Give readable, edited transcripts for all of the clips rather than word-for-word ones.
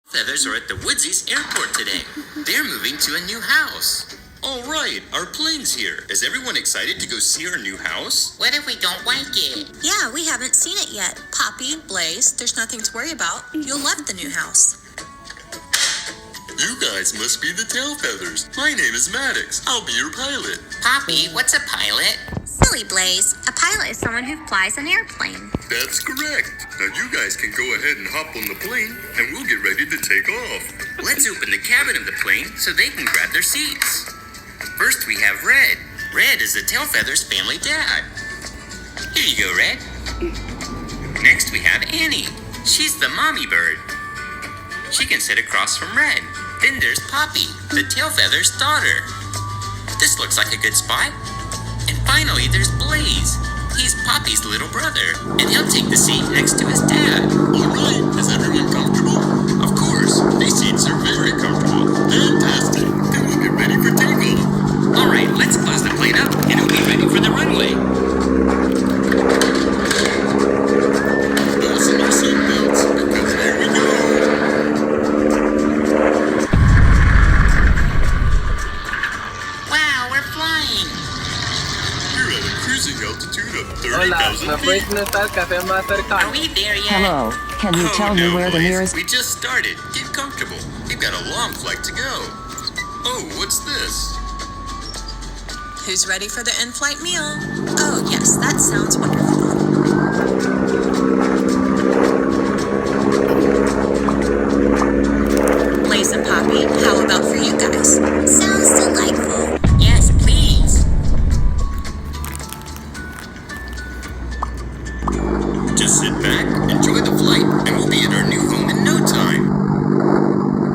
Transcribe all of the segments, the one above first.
Feathers are at the Woodsies airport today. They're moving to a new house. All right, our plane's here. Is everyone excited to go see our new house? What if we don't like it? Yeah, we haven't seen it yet. Poppy, Blaze, there's nothing to worry about. You'll love the new house. You guys must be the Tail Feathers. My name is Maddox. I'll be your pilot. Poppy, what's a pilot? Silly Blaze. A pilot is someone who flies an airplane. That's correct. Now you guys can go ahead and hop on the plane, and we'll get ready to take off. Let's open the cabin of the plane so they can grab their seats. First we have Red. Red is the Tail Feathers family dad. Here you go, Red. Next we have Annie. She's the mommy bird. She can sit across from Red. Then there's Poppy, the Tail Feathers' daughter. This looks like a good spot. And finally there's Blaze. He's Poppy's little brother, and he'll take the seat next to his dad. All right, is everyone comfortable? Of course, these seats are very comfortable. Fantastic. Then we'll get ready for takeoff. All right, let's close the plane up, and it'll be ready for the runway. Fasten your seatbelts, because here we go. Wow, we're flying. We're at a cruising altitude of Hola, 30,000 ¿me puedes feet. notar el café más Are cercano? we there yet? Hello, can you tell me no, where the boys. nearest... We just started. Get comfortable. We've got a long flight to go. Oh, what's this? Who's ready for the in-flight meal? Oh, yes, that sounds wonderful. Blaze and Poppy, how about for you guys? Sounds delightful. Yes, please. Just sit back, enjoy the flight, and we'll be at our new home in no time.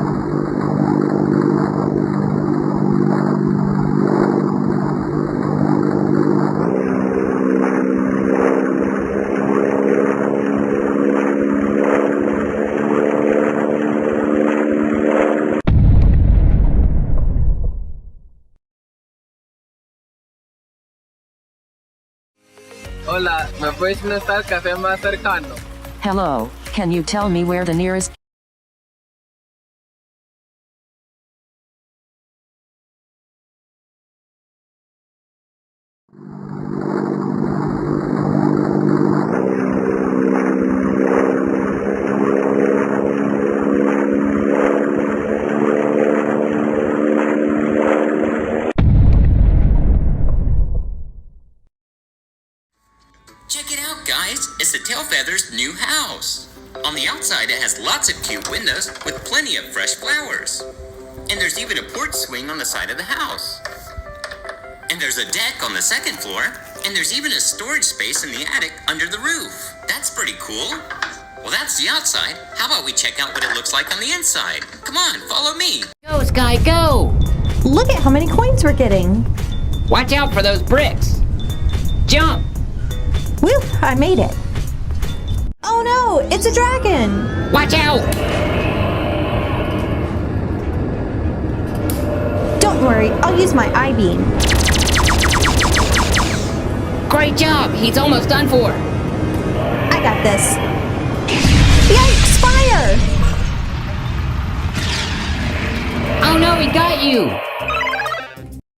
Hola, ¿me puedes notar el café más cercano? Hello, can you tell me where the nearest... Check it out, guys. It's the Tail Feathers' new house. On the outside, it has lots of cute windows with plenty of fresh flowers. And there's even a porch swing on the side of the house. And there's a deck on the second floor. And there's even a storage space in the attic under the roof. That's pretty cool. Well, that's the outside. How about we check out what it looks like on the inside? Come on, follow me. Go, Sky, go! Look at how many coins we're getting. Watch out for those bricks. Jump! Woo, I made it. Oh no, it's a dragon. Watch out! Don't worry, I'll use my I-beam. Great job! He's almost done for. I got this. Yikes, fire! Oh no, he got you!